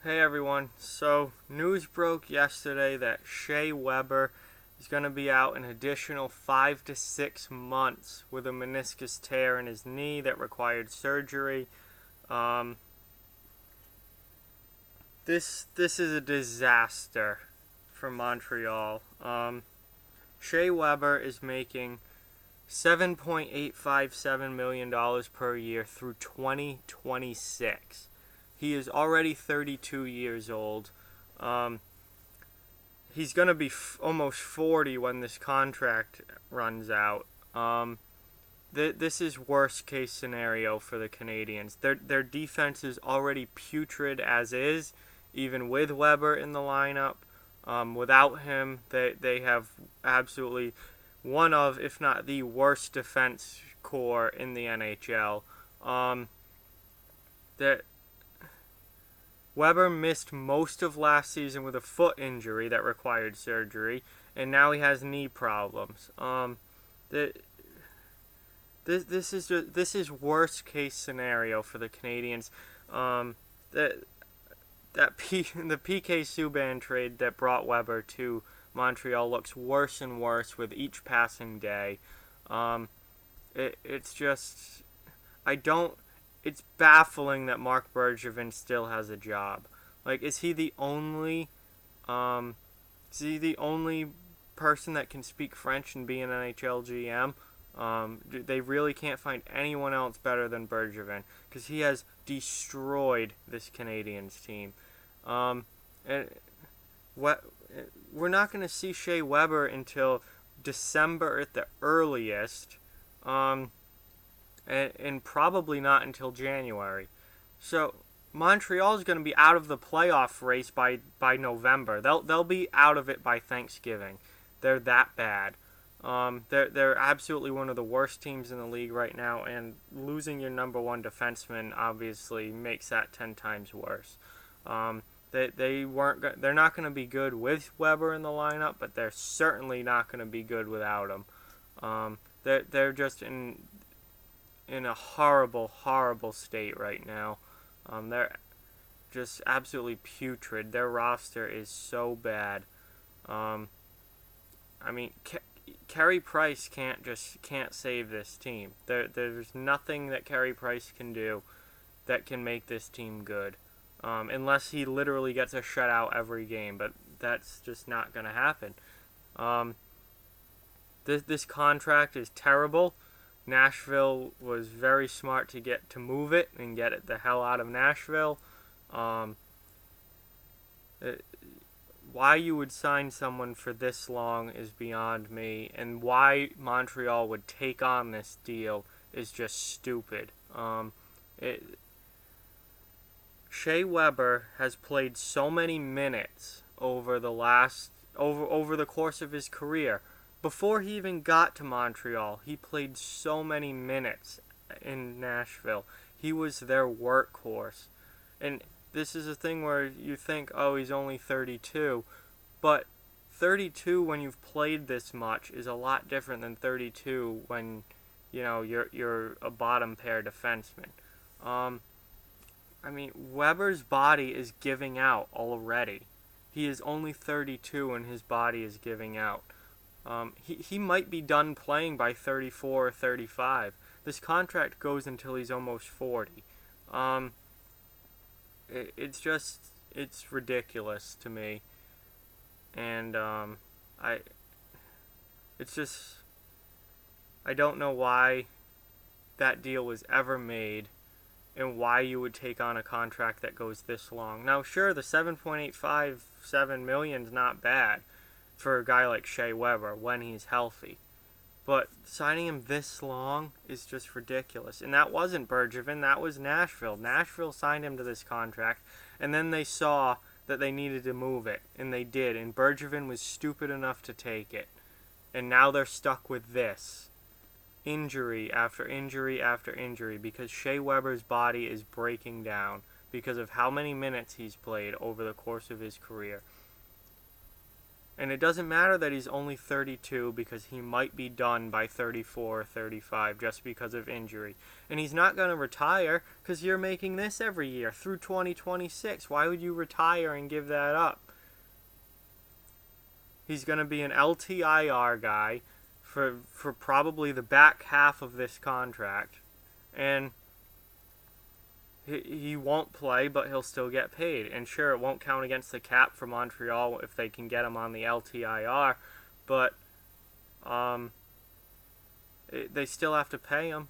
Hey everyone, so news broke yesterday that Shea Weber is going to be out an additional 5 to 6 months with a meniscus tear in his knee that required surgery. Um, this is a disaster for Montreal. Shea Weber is making $7.857 million per year through 2026. He is already 32 years old. Um, he's going to be almost 40 when this contract runs out. This is worst case scenario for the Canadians. Their defense is already putrid as is, even with Weber in the lineup. Without him, they have absolutely one of, if not the worst defense core in the NHL. That Weber missed most of last season with a foot injury that required surgery, and now he has knee problems. The, this is worst case scenario for the Canadians. That the PK Subban trade that brought Weber to Montreal looks worse and worse with each passing day. It's just I don't. It's baffling that Marc Bergevin still has a job. Like, um, is he the only person that can speak French and be an NHL GM? They really can't find anyone else better than Bergevin because he has destroyed this Canadiens team. And what we're not going to see Shea Weber until December at the earliest. And probably not until January. So Montreal is going to be out of the playoff race by November. They'll be out of it by Thanksgiving. They're that bad. They're absolutely one of the worst teams in the league right now, and losing your number one defenseman obviously makes that 10 times worse. They're not going to be good with Weber in the lineup, but they're certainly not going to be good without him. They're just in a horrible, horrible state right now. They're just absolutely putrid. Their roster is so bad. I mean, Carey Price can't save this team. There's nothing that Carey Price can do that can make this team good, unless he literally gets a shutout every game. But that's just not going to happen. This contract is terrible. Nashville was very smart to move it and get it the hell out of Nashville. Why you would sign someone for this long is beyond me, and why Montreal would take on this deal is just stupid. Shea Weber has played so many minutes over the course of his career. Before he even got to Montreal, he played so many minutes in Nashville. He was their workhorse. And this is a thing where you think, oh, he's only 32. But 32 when you've played this much is a lot different than 32 when, you're a bottom pair defenseman. Weber's body is giving out already. He is only 32 and his body is giving out. He might be done playing by 34 or 35. This contract goes until he's almost 40. It's ridiculous to me. And I don't know why that deal was ever made and why you would take on a contract that goes this long. Now, sure, the $7.857 million is not bad for a guy like Shea Weber when he's healthy. But signing him this long is just ridiculous. And that wasn't Bergevin, that was Nashville. Nashville signed him to this contract, and then they saw that they needed to move it, and they did. And Bergevin was stupid enough to take it. And now they're stuck with this. Injury after injury after injury because Shea Weber's body is breaking down because of how many minutes he's played over the course of his career. And it doesn't matter that he's only 32 because he might be done by 34 or 35 just because of injury. And he's not going to retire because you're making this every year through 2026. Why would you retire and give that up? He's going to be an LTIR guy for probably the back half of this contract. And he won't play, but he'll still get paid. And sure, it won't count against the cap for Montreal if they can get him on the LTIR, but they still have to pay him.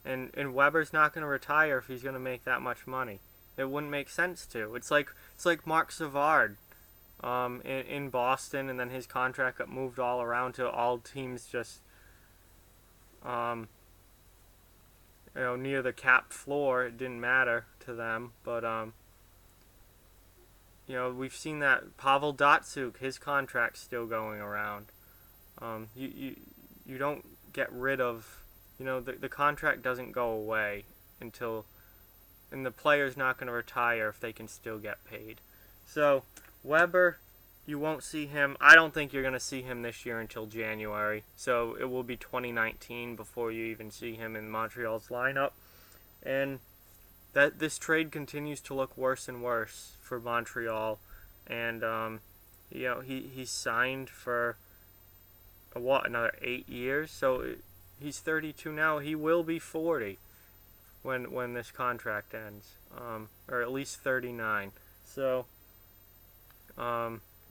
And Weber's not going to retire if he's going to make that much money. It wouldn't make sense to. It's like Marc Savard in Boston, and then his contract got moved all around to all teams just near the cap floor. It didn't matter to them, but we've seen that Pavel Datsyuk, his contract's still going around. You don't get rid of, the contract doesn't go away and the player's not going to retire if they can still get paid. So Weber, you won't see him. I don't think you're going to see him this year until January. So it will be 2019 before you even see him in Montreal's lineup. And that this trade continues to look worse and worse for Montreal. And he's signed for another 8 years. So he's 32 now. He will be 40 when this contract ends, or at least 39. So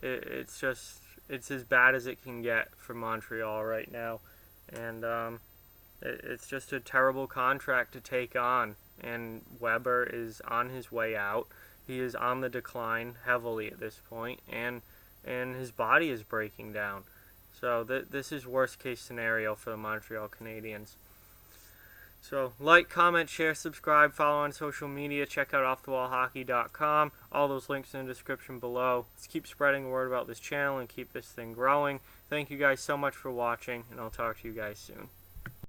it's as bad as it can get for Montreal right now, and it's just a terrible contract to take on. And Weber is on his way out. He is on the decline heavily at this point, and his body is breaking down. So this is worst case scenario for the Montreal Canadiens. So like, comment, share, subscribe, follow on social media, check out offthewallhockey.com. All those links in the description below. Let's keep spreading the word about this channel and keep this thing growing. Thank you guys so much for watching, and I'll talk to you guys soon.